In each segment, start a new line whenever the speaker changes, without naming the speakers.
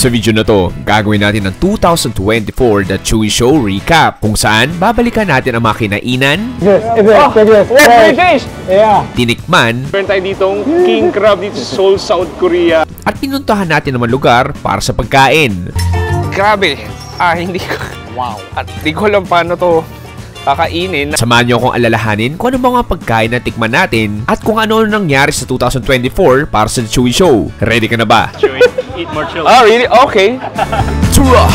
Sa video na to, gagawin natin ang 2024 The Chewy Show Recap kung saan babalikan natin ang mga kinainan, tinikman,
meron tayo ditong king crab dito sa Seoul, South Korea.
at pinuntahan natin naman lugar para sa pagkain.
Grabe! Hindi ko... Wow! At di ko alam paano to kakainin.
Samahan niyo akong alalahanin kung ano mga pagkain na tikman natin at kung ano nangyari sa 2024 para sa The Chewy Show. Ready ka na ba?
Chewy, eat more chili. Oh, really? Okay.
Tura!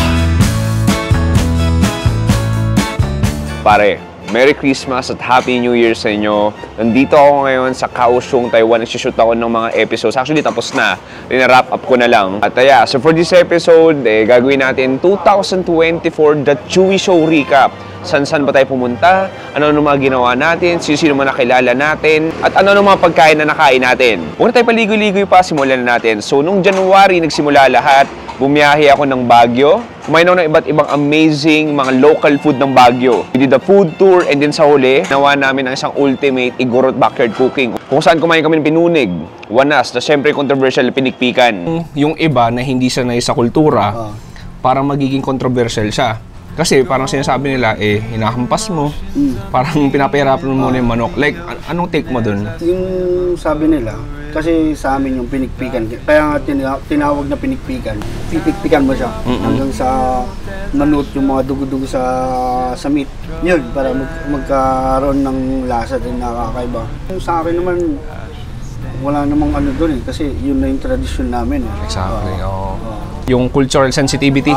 Pare, Merry Christmas at Happy New Year sa inyo. Nandito ako ngayon sa Kaohsiung, Taiwan. Nagsushoot ako ng mga episodes. Actually, tapos na. Rinarap up ko na lang. At so for this episode, gagawin natin 2024 The Chewy Show Recap. San-san ba tayo pumunta? Ano mga ginawa natin? Sino mga nakilala natin? At ano mga pagkain na nakain natin? Huwag na tayo paligoy-ligoy pa, simulan na natin. So, nung January, nagsimula lahat. Bumiyahe ako ng Baguio. Kumain ako ng iba't ibang amazing mga local food ng Baguio. We did the food tour and then sa huli, nawa namin ng isang ultimate Igorot backyard cooking. Kung saan kumain kami ng pinunig, wanas, na syempre controversial pinikpikan.
Yung iba na hindi sanay sa kultura, parang magiging controversial siya. Kasi parang sinasabi nila, hinahampas mo, parang pinapahirapan mo muna yung manok. Like, anong take mo dun?
Yung sabi nila, kasi sa amin yung pinikpikan, kaya nga tinawag na pinikpikan, pipikpikan mo siya hanggang sa manut yung mga dugo-dugo sa meat. Yun, para magkaroon ng lasa din nakakaiba. Sa akin naman, wala namang ano doon kasi yun na yung tradisyon namin.
Exactly, yung cultural sensitivity.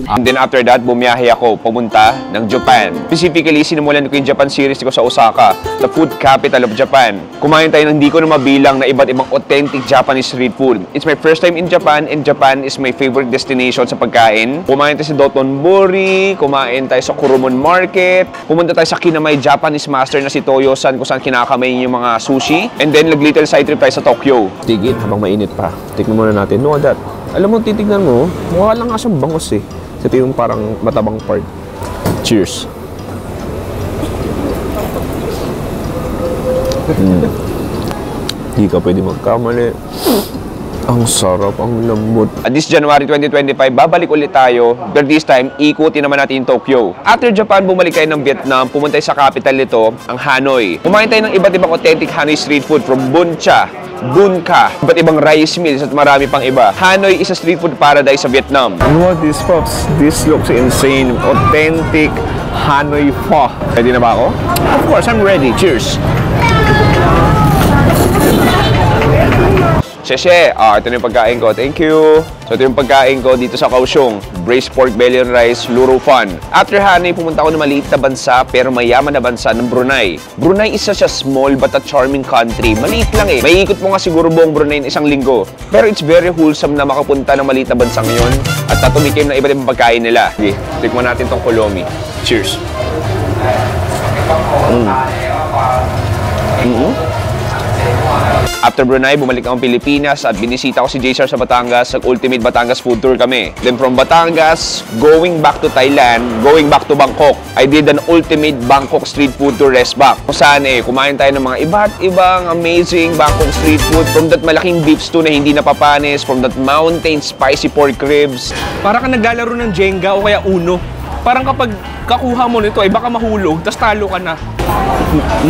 And then after that, bumiyahe ako pumunta ng Japan. Specifically, sinimulan ko yung Japan series ko sa Osaka, the food capital of Japan. Kumain tayo ng hindi ko na mabilang na iba't ibang authentic Japanese street food. It's my first time in Japan and Japan is my favorite destination sa pagkain. Kumain tayo sa Dotonbori, kumain tayo sa Kurumon Market, pumunta tayo sa Kinamay Japanese master na si Toyo-san kung saan kinakamay yung mga sushi. And then nag-little side trip tayo sa Tokyo.
Tigit habang mainit pa. Tikman muna natin. No, that. Alam mo, titignan mo, mukha lang nga siyang bangos eh. Ito yung parang matabang part. Cheers. Hindi ka pwede magkamali. Ang sarap, ang lambot.
At this January 2025, babalik ulit tayo. But this time, ikutin naman natin yung Tokyo. After Japan, bumalik tayo ng Vietnam. Pumunta tayo sa capital nito, ang Hanoi. Kumain tayo ng iba't ibang authentic Hanoi street food from Buncha, Bunka, iba't ibang rice mills at marami pang iba. Hanoi is a street food paradise sa Vietnam.
What is pops? This looks insane. Authentic Hanoi pho.
Ready na ba ako?
Of course, I'm ready. Cheers.
Sheshe, ito na yung pagkain ko. Thank you. So, ito yung pagkain ko dito sa Kaohsiung. Braised pork belly and rice, Luro Fun. After Hanoi, pumunta ako ng maliit na bansa pero mayaman na bansa ng Brunei. Brunei is such a small but a charming country. Maliit lang eh. May ikot mo nga siguro buong Brunei in isang linggo. Pero it's very wholesome na makapunta ng maliit na bansa ngayon at tumikim na iba't ibang pagkain nila. Okay, tikman natin tong kulomi. Cheers. After Brunei, bumalik akong Pilipinas at binisita ko si JSR sa Batangas. Sa Ultimate Batangas Food Tour kami. Then from Batangas, going back to Thailand, going back to Bangkok, I did an Ultimate Bangkok Street Food Tour Resback. Kung saan kumain tayo ng mga iba't ibang amazing Bangkok street food. From that malaking beef stew na hindi napapanis, from that mountain spicy pork ribs.
Para ka naglalaro ng Jenga o kaya Uno. Parang kapag kakuha mo nito, baka mahulog, tas talo ka na.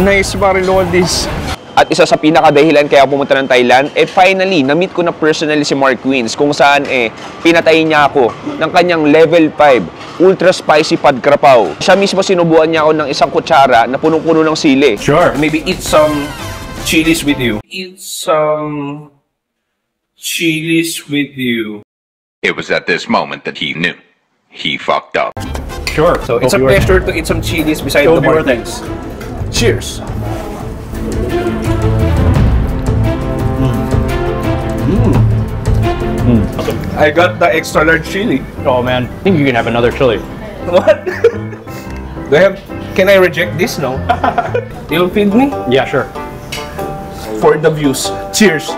Nice, pare, look at this.
At isa sa pinakadahilan kaya pumunta ng Thailand, finally, na-meet ko na personally si Mark Queens kung saan pinatay niya ako ng kanyang level 5 ultra spicy pad krapaw. Siya mismo sinubuan niya ako ng isang kutsara na punong-puno ng sili.
Sure, maybe eat some chilies with you. Eat some chilies with you.
It was at this moment that he knew. He fucked up.
Sure. So it's a pleasure to eat some chilies beside the Mark Queens. Cheers. I got the extra large chili.
Oh man, I think you can have another chili.
What? Can I reject this? No. You'll feed me?
Yeah, sure.
For the views. Cheers.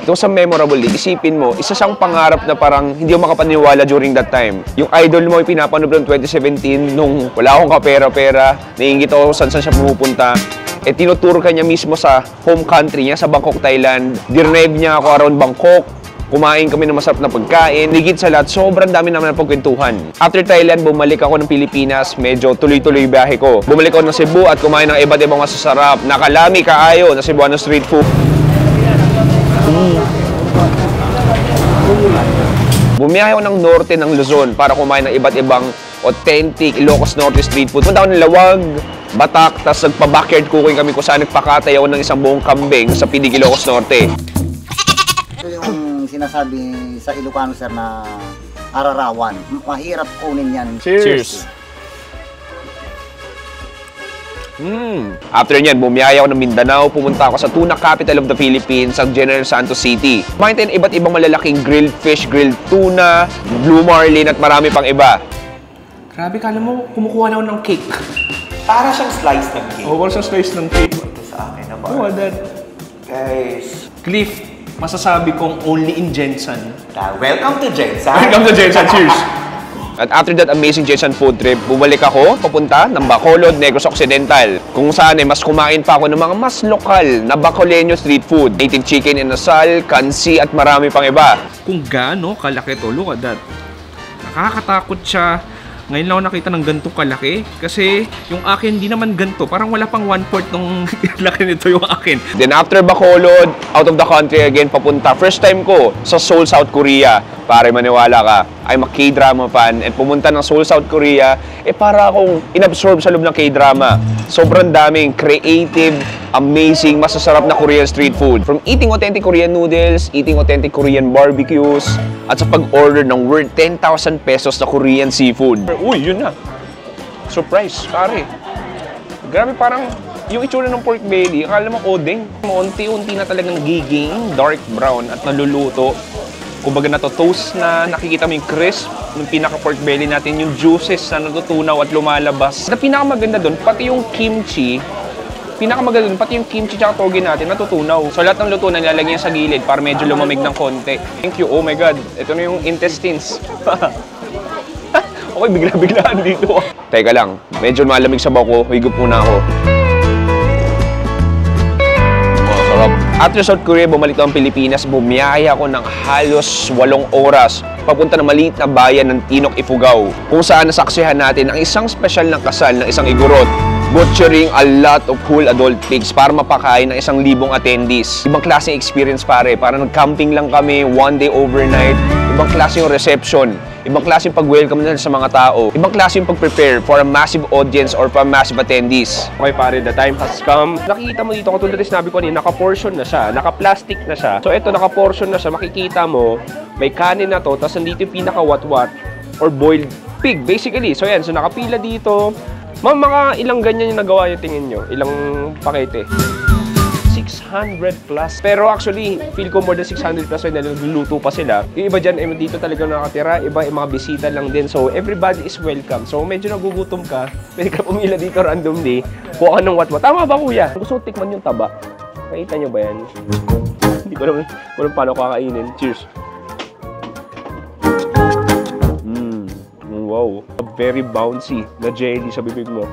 Ito sa memorable day, isipin mo, isa siyang pangarap na parang hindi mo makapaniwala during that time. Yung idol mo, yung pinapanood noong 2017, nung wala akong kapera-pera, naiingit ako saan siya pumupunta. tinuturo ka niya mismo sa home country niya, sa Bangkok, Thailand. Dinrive niya ako around Bangkok. Kumain kami ng masarap na pagkain. Higit sa lahat, sobrang dami naman ng pagkwentuhan. After Thailand, bumalik ako ng Pilipinas. Medyo tuloy-tuloy biyahe ko. Bumalik ako ng Cebu at kumain ng iba't ibang masasarap. Nakalami kaayo na Cebuano street food. Bumiyahe ako ng norte ng Luzon para kumain ng iba't ibang authentic Ilocos Norte street food. Punta ako ng Lawag, Batak, tapos nagpa-backyard cooking kami kung saan nagpakatay ako ng isang buong kambing sa Pidig, Ilocos Norte.
Ito yung sinasabi sa Ilocano, sir, na ararawan. Mahirap kunin yan.
Cheers!
After nyan, bumiyahe ako ng Mindanao, pumunta ako sa tuna capital of the Philippines, ang General Santos City. Kumain tayo iba't ibang malalaking grilled fish, grilled tuna, blue marlin at marami pang iba.
Grabe, kala mo, kumukuha na ako ng cake.
Para siyang slice ng cake.
Oo, siyang slice ng cake.
Ito sa akin na ba?
Oo, Dad.
Guys,
Cliff, masasabi kong only in Jensen.
welcome to Jensen.
Welcome to Jensen, cheers!
At after that amazing Jensen food trip, bumalik ako papunta ng Bacolod, Negros Occidental. Kung saan mas kumain pa ako ng mga mas lokal na Bacoleño street food. Native chicken inasal, kansi at marami pang iba.
Kung gaano kalaki to, look at that. Nakakatakot siya. Ngayon lang ako nakita ng ganito kalaki. Kasi yung akin, di naman ganito. Parang wala pang 1/4 ng laki nito yung akin.
Then after Bacolod, out of the country again, papunta. First time ko sa Seoul, South Korea. Pare, maniwala ka, I'm a K-drama fan. And pumunta ng Seoul, South Korea, para akong inabsorb sa loob ng K-drama. Sobrang daming creative, amazing, masasarap na Korean street food. From eating authentic Korean noodles, eating authentic Korean barbecues, at sa pag-order ng worth 10,000 pesos na Korean seafood. Uy, yun na. Surprise, pare. Grabe, parang yung itsura ng pork belly, akala mo odeng. Unti-unti na talagang giging dark brown at naluluto. Kumbaga toast na, nakikita mo yung crisp ng pinaka-pork belly natin, yung juices na natutunaw at lumalabas. At pinakamaganda doon, pati yung kimchi, pati yung kimchi tsaka toge natin natutunaw. So lahat ng luto na nilalagyan sa gilid para medyo lumamig ng konti. Thank you, oh my God, ito na yung intestines. Okay, bigla-biglaan dito. Teka lang, medyo malamig sa bako, higop muna ako. After South Korea, bumalik ako ng Pilipinas, bumiyahe ako ng halos 8 oras papunta ng maliit na bayan ng Tinok, Ifugao, kung saan nasaksihan natin ang isang special ng kasal ng isang igorot, butchering a lot of whole adult pigs para mapakain ng 1,000 attendees. Ibang klaseng experience, pare. Parang nag-camping lang kami, 1 day overnight. Ibang klase yung reception. Ibang klase yung pag-welcome nila sa mga tao. Ibang klase yung pag-prepare for a massive audience or for a massive attendees.
Okay pare, the time has come. Nakikita mo dito, katulad na sinabi ko kanina, naka-portion na siya, naka-plastic na siya. So ito, naka-portion na siya, makikita mo, may kanin na to, tapos nandito yung pinaka-what-what or boiled pig, basically. So yan, so nakapila dito. Mga ilang ganyan yung nagawa yung tingin nyo? Ilang pakete? 600 plus. Pero actually, feel ko more than 600 plus na nagluluto pa sila. Yung iba dyan, dito talaga nakatira. Iba, mga bisita lang din. So, everybody is welcome. So, medyo nagugutom ka. Pwede ka pumila dito randomly. Kuha ka ng what-what. Tama ba, kuya? Gusto ko tikman yung taba. Nakita nyo ba yan? Hindi ko naman paano kakainin. Cheers. Wow. Very bouncy na jelly sa bibig mo.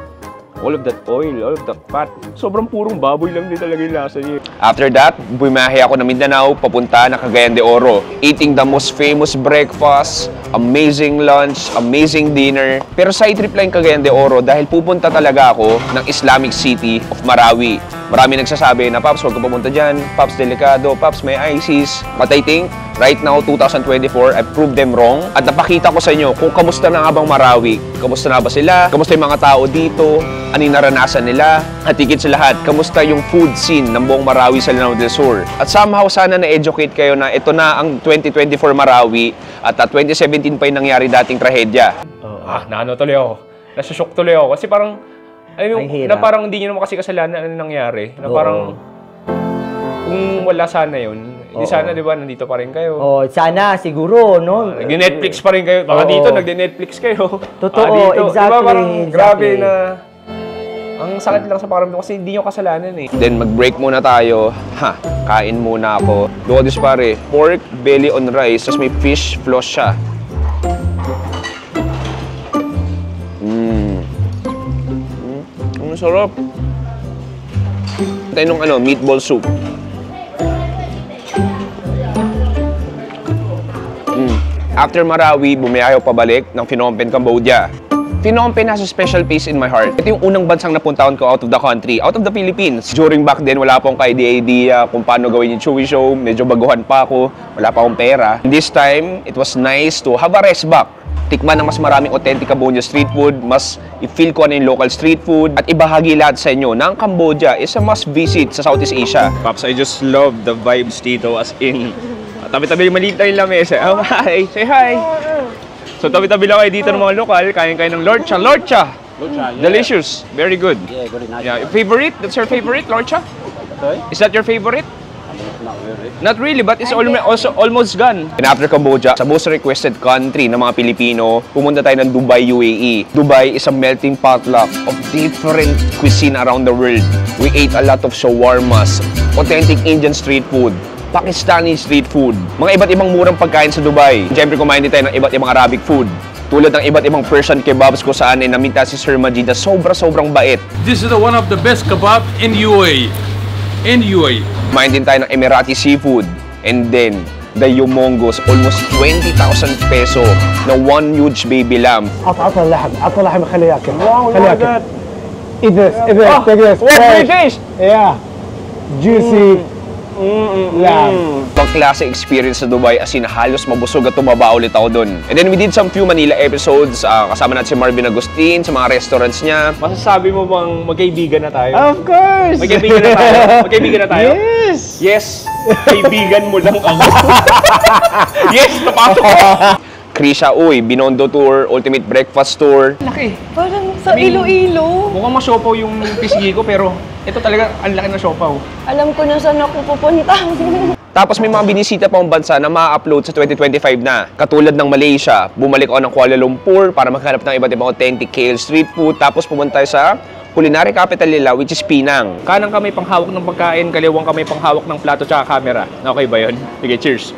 All of that oil, all of that fat. Sobrang purong baboy lang din talaga yung lasa niya.
After that, bumiyahe ako ng Mindanao, papunta na Cagayan de Oro. Eating the most famous breakfast, amazing lunch, amazing dinner. Pero side trip lang yung Cagayan de Oro dahil pupunta talaga ako ng Islamic City of Marawi. Marami nagsasabi na, Paps, huwag ka pumunta dyan. Paps, delikado. Paps, may ISIS. But I think, right now, 2024, I proved them wrong. At napakita ko sa inyo kung kamusta na nga bang Marawi. Kamusta na ba sila? Kamusta yung mga tao dito? Ano yung naranasan nila? At higit sa lahat, kamusta yung food scene ng buong Marawi sa Lanao del Sur? At somehow, sana na-educate kayo na ito na ang 2024 Marawi at 2017 pa yung nangyari dating trahedya.
Naano tuloy ako. Nasushock tuloy ako. Kasi parang, alam mo, na parang hindi nyo naman kasi kasalanan ano nangyari. Na parang, kung wala sana yun, hindi sana, di ba, nandito pa rin kayo.
Oh, sana, siguro, no?
Nag-Netflix pa rin kayo. Baka dito, nag-Netflix kayo.
Totoo,
dito.
exactly.
Diba, parang grabe na, ang sakit lang sa paramdam kasi hindi nyo kasalanan eh.
Then mag-break muna tayo. Kain muna ako. Look at this pare, pork belly on rice, tapos may fish floss siya. Ang sarap. Tayo nung meatball soup. After Marawi, bumiyahe ako pabalik ng Phnom Penh, Cambodia. Phnom Penh has a special place in my heart. Ito yung unang bansang napuntahan ko out of the country, out of the Philippines. During back then, wala akong idea kung paano gawin yung chewy show. Medyo baguhan pa ako, wala pa akong pera. This time, it was nice to have a rest back. Tikman ng mas maraming authentic Cambodia street food, mas i-feel ko ano yung local street food, at ibahagi lahat sa inyo na ang Cambodia is a must visit sa Southeast Asia.
Pops, I just love the vibes dito, as in, tabi-tabi maliit na yung lamesa. Oh, hi! Say hi! So tabi-tabi lang kayo dito ng mga lokal, kain kayo ng lorcha. Lorcha! Delicious! Very good.
Yeah, very nice.
Yeah, favorite? That's your favorite, lorcha?
Sorry?
Is that your favorite?
Not really.
Not really, but it's also almost gone.
And after Cambodia, sa most requested country ng mga Pilipino, pumunta tayo ng Dubai, UAE. Dubai is a melting potluck of different cuisine around the world. We ate a lot of shawarmas, authentic Indian street food, Pakistani street food, mga iba't ibang murang pagkain sa Dubai. Siyempre, kumain din tayo ng iba't ibang Arabic food. Tulad ng iba't ibang Persian kebabs ko saan ay namita si Sir Majid na sobrang bait.
This is one of the best kebab in UAE.
Kumain din tayo ng Emirati seafood. And then, the humongous, almost 20,000 peso na one huge baby lamb.
قطعة اللحم خليه ياكل. خليه ياكل. Eat this, take this.
Fresh!
Yeah. Juicy. Lamb.
Pang klase experience sa Dubai, as in halos mabusog at tumaba ulit ako dun. And then we did some few Manila episodes, kasama natin si Marvin Agustin sa mga restaurants niya.
Masasabi mo bang magkaibigan na tayo?
Of course.
Magkaibigan na tayo? Magkaibigan na tayo?
Yes.
Yes! Kaibigan mo lang ako. Yes! Napasok ko!
Krisha, Binondo Tour, Ultimate Breakfast Tour.
Laki.
Parang sa Iloilo.
Mukhang masiopaw yung pisigi ko, pero ito talaga ang laki ng siopaw.
Alam ko na saan ako pupunta.
Tapos may mga binisita pa akong bansa na ma-upload sa 2025 na. Katulad ng Malaysia, bumalik ako ng Kuala Lumpur para maghanap ng iba't ibang authentic KL street food. Tapos pumunta tayo sa culinary capital nila, which is Penang.
Kanang kami panghawak ng pagkain, kaliwang kami panghawak ng plato tsaka camera. Okay ba yun? Sige, cheers.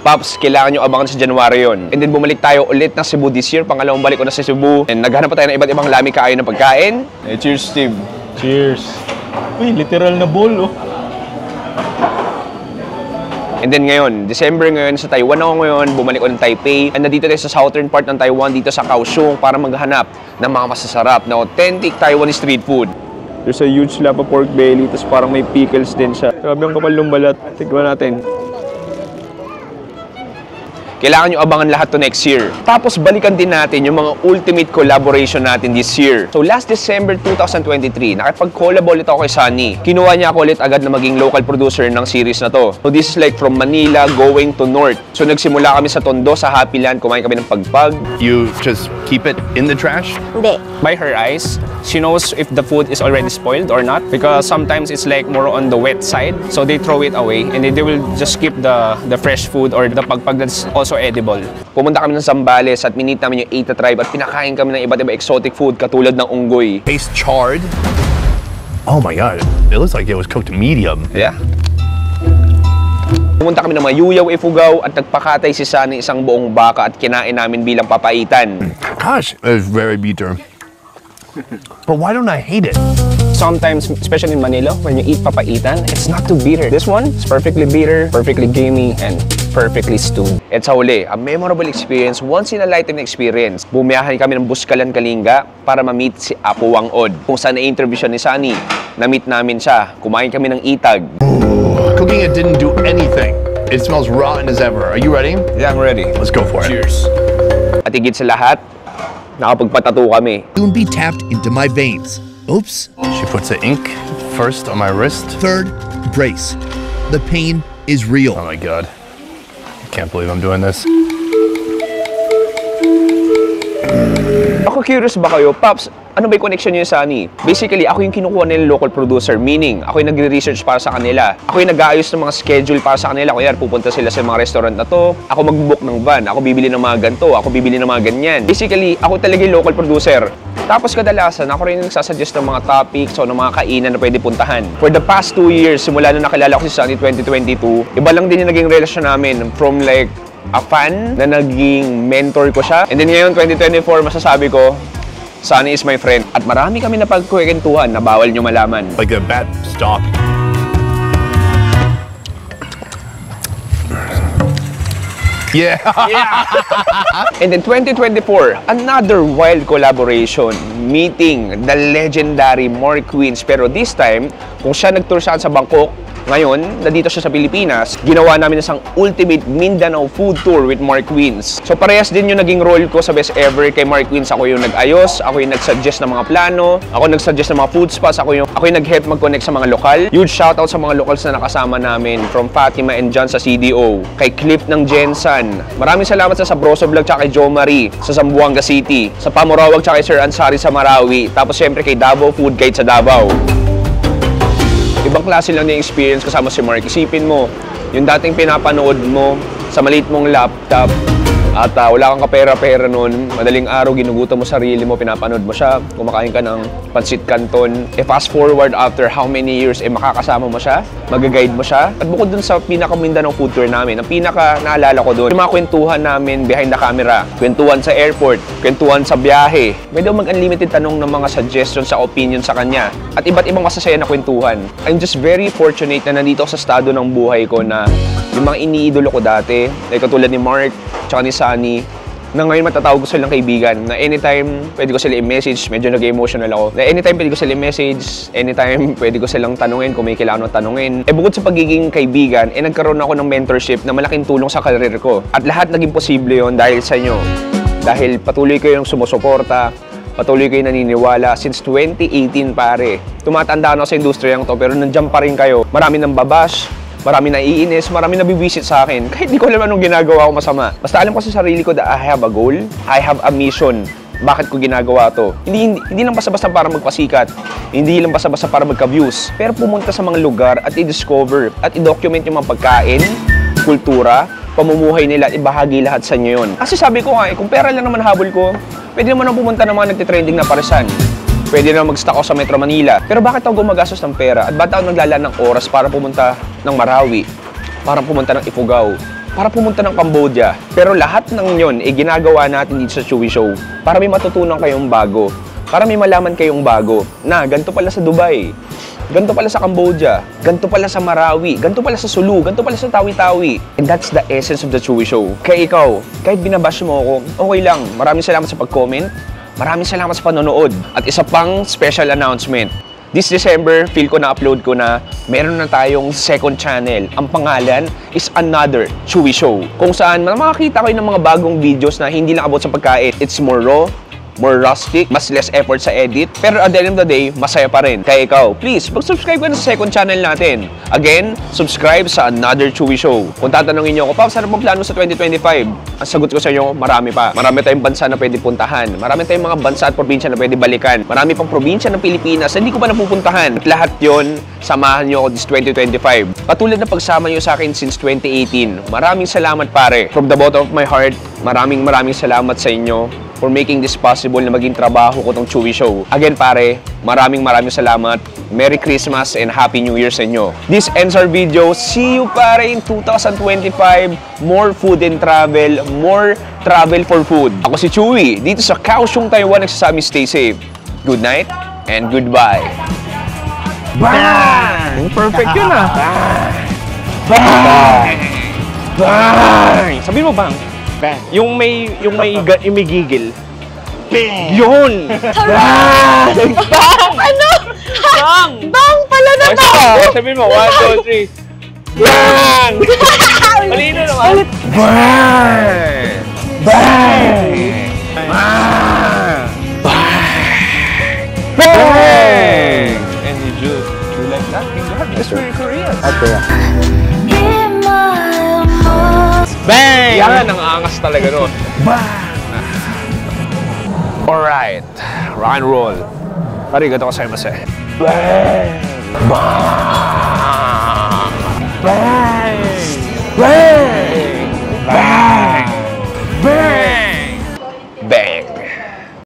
Paps, kailangan nyo abangan sa January yon. And then bumalik tayo ulit na Cebu this year. Pangalawang balik ko na sa Cebu. And naghanap pa tayo ng iba't ibang lami kaayon ng pagkain.
Cheers, Steve. Cheers. Uy, literal na bowl, oh.
And then ngayon, December ngayon, sa Taiwan ako ngayon, bumalik ko ng Taipei. And nandito tayo sa southern part ng Taiwan, dito sa Kaohsiung, para maghanap ng mga masasarap na authentic Taiwanese street food.
There's a huge slab of pork belly, tapos parang may pickles din siya. Grabe ang kapal ng balat. Tignan natin.
Kailangan nyo abangan lahat to next year. Tapos balikan din natin yung mga ultimate collaboration natin this year. So last December 2023, nakipag-collab ulit ako kay Sunny. Kinuha niya ako ulit agad na maging local producer ng series na to. So this is like from Manila going to North. So nagsimula kami sa Tondo, sa Happy Land, kumain kami ng pagpag.
You just keep it in the trash?
Hindi.
By her eyes, she knows if the food is already spoiled or not, because sometimes it's like more on the wet side, so they throw it away and then they will just keep the fresh food or the pagpag that's also edible.
Pumunta kami ng Zambales at minit namin yung Eta tribe at pinakain kami ng iba't ibang exotic food katulad ng unggoy.
Taste charred? Oh my god, it looks like it was cooked medium.
Yeah. Pumunta kami ng mga Yuyaw Ifugao at nagpakatay si Sunny isang buong baka at kinain namin bilang papaitan.
Gosh, it's very bitter. But why don't I hate it?
Sometimes, especially in Manila, when you eat papaitan, it's not too bitter. This one is perfectly bitter, perfectly gamey, and perfectly stewed.
At sa huli, a memorable experience, once in a lifetime experience. Bumiyahe kami ng Buskalan, Kalinga para ma-meet si Apo Wang-od. Kung saan na-interview siya ni Sunny, na-meet namin siya. Kumain kami ng itag.
Cooking it didn't do anything. It smells rotten as ever. Are you ready?
Yeah, I'm ready.
Let's go for it.
Cheers. At higit sa lahat, nakapagpatato kami.
Soon be tapped into my veins. Oops.
She puts the ink first on my wrist.
Third, brace. The pain is real.
Oh my god. I can't believe I'm doing this.
Ako curious ba kayo, Pops, ano ba yung connection niyo sa Sunny? Basically, ako yung kinukuha nila local producer, meaning ako yung nagre-research para sa kanila. Ako yung nag-aayos ng mga schedule para sa kanila. Kaya pupunta sila sa mga restaurant na to, ako mag-book ng van, ako bibili ng mga ganito, ako bibili ng mga ganyan. Basically, ako talaga yung local producer. Tapos kadalasan, ako rin yung nagsasuggest ng mga topics o ng mga kainan na pwede puntahan. For the past 2 years, simula na nakilala ko si Sunny 2022, iba lang din yung naging relasyon namin from like a fan na naging mentor ko siya. And then ngayon, 2024, masasabi ko, Sunny is my friend. At marami kami na pagkukwentuhan na bawal nyo malaman.
Like a bad stop. Yeah.
And then 2024, another wild collaboration, meeting the legendary Mark Queens. Pero this time, kung siya nag-tour sa Bangkok, ngayon, nandito siya sa Pilipinas, ginawa namin isang ultimate Mindanao food tour with Mark Queens. So parehas din yung naging role ko sa Best Ever kay Mark Queens. Ako yung nag-ayos, ako yung nag-suggest ng mga plano, ako nag-suggest ng mga food spots, ako yung nag-help mag-connect sa mga lokal. Huge shoutout sa mga locals na nakasama namin, from Fatima and John sa CDO, kay Clip ng Jensan. Maraming salamat sa Sabroso Vlog tsaka kay Jo Marie sa Zamboanga City, sa Pamurawag tsaka kay Sir Ansari sa Marawi, tapos syempre kay Davao Food Guide sa Davao. Ibang klase lang yung experience kasama si Mark. Isipin mo, yung dating pinapanood mo sa maliit mong laptop at wala kang kapera-pera nun, madaling araw ginugutom mo sarili mo, pinapanood mo siya, kumakain ka ng pansit canton. Fast forward after how many years, makakasama mo siya, mag-guide mo siya. At bukod dun sa pinaka-Mindanao food tour namin, ang pinaka-naalala ko dun, yung mga kwentuhan namin behind the camera, kwentuhan sa airport, kwentuhan sa biyahe. May daw mag-unlimited tanong ng mga suggestions sa opinion sa kanya. At iba't ibang masasaya na kwentuhan. I'm just very fortunate na nandito sa estado ng buhay ko na yung mga iniidolo ko dati, like katulad ni Mark, tsaka ni Sunny, na ngayon matatawag ko silang kaibigan, na anytime pwede ko sila i-message, medyo nag-emotional ako, na anytime pwede ko sila i-message, anytime pwede ko silang tanungin kung may kailangan tanungin. Bukod sa pagiging kaibigan, nagkaroon ako ng mentorship na malaking tulong sa career ko. At lahat naging posible yon dahil sa inyo. Dahil patuloy kayong sumusuporta, patuloy kayo naniniwala. Since 2018 pare, tumatanda na ako sa industriyang to, pero nandiyan pa rin kayo. Marami nang babash, marami na iinis, marami na bibisit sa akin. Kahit di ko alam anong ginagawa ko masama. Basta alam ko sa sarili ko that I have a goal, I have a mission. Bakit ko ginagawa to? Hindi lang basta-basta para magpasikat. Hindi lang basta-basta para magka-views. Pero pumunta sa mga lugar at i-discover at i-document yung mga pagkain, kultura, pamumuhay nila at ibahagi lahat sa inyo yun. Kasi sabi ko nga, kung pera lang naman habol ko, pwede naman ang pumunta ng mga nagtitrending na parisan. Pwede na mag-stock ako sa Metro Manila. Pero bakit ako gumagastos ng pera? At bakit ako naglalaan ng oras para pumunta ng Marawi? Para pumunta ng Ifugao? Para pumunta ng Cambodia? Pero lahat ng yun, ginagawa natin dito sa Chewy Show para may matutunan kayong bago. Para may malaman kayong bago. Na, ganito pala sa Dubai. Ganito pala sa Cambodia. Ganito pala sa Marawi. Ganito pala sa Sulu. Ganito pala sa Tawi-Tawi. And that's the essence of the Chewy Show. Kaya ikaw, kahit binabash mo ako, okay lang. Maraming salamat sa pag-comment. Maraming salamat sa panonood. At isa pang special announcement. This December, feel ko na-upload ko na meron na tayong second channel. Ang pangalan is Another Chewy Show. Kung saan makakita kayo ng mga bagong videos na hindi lang about sa pagkain. It's more raw, more rustic, mas less effort sa edit. Pero at the end of the day, masaya pa rin. Kaya ikaw, please, mag-subscribe ka na sa second channel natin. Again, subscribe sa Another Chewy Show. Kung tatanungin nyo ako, Paps, ano bang plano sa 2025? Ang sagot ko sa inyo, marami pa. Marami tayong bansa na pwede puntahan. Marami tayong mga bansa at probinsya na pwede balikan. Marami pang probinsya ng Pilipinas na hindi ko pa napupuntahan. At lahat yon, samahan nyo ako this 2025. Katulad na pagsama nyo sa akin since 2018. Maraming salamat pare. From the bottom of my heart, maraming salamat sa inyo for making this possible na maging trabaho ko tong Chewy Show. Again pare, maraming salamat. Merry Christmas and Happy New Year sa inyo. This ends our video. See you pare in 2025. More food and travel. More travel for food. Ako si Chewy, dito sa Kaohsiung, Taiwan, nagsasabi stay safe. Good night and goodbye. Bang! Perfect yun ah. Bang! Bang! Sabihin mo bang? Bang. Yung may gigil. Bang! Yun!
Bang! Bang! Ano? Bang! Bang pala na to!
Sabihin mo, 1, 2, 3. Bang! Malino naman.
Bang! Bang! Bang! Bang!
And you like that? That's very Korean.
Okay.
Bang!
Yan ang angas talaga nun. Bang! Alright. Rock and roll. Arigatou gozaimasu. Bang! Bang!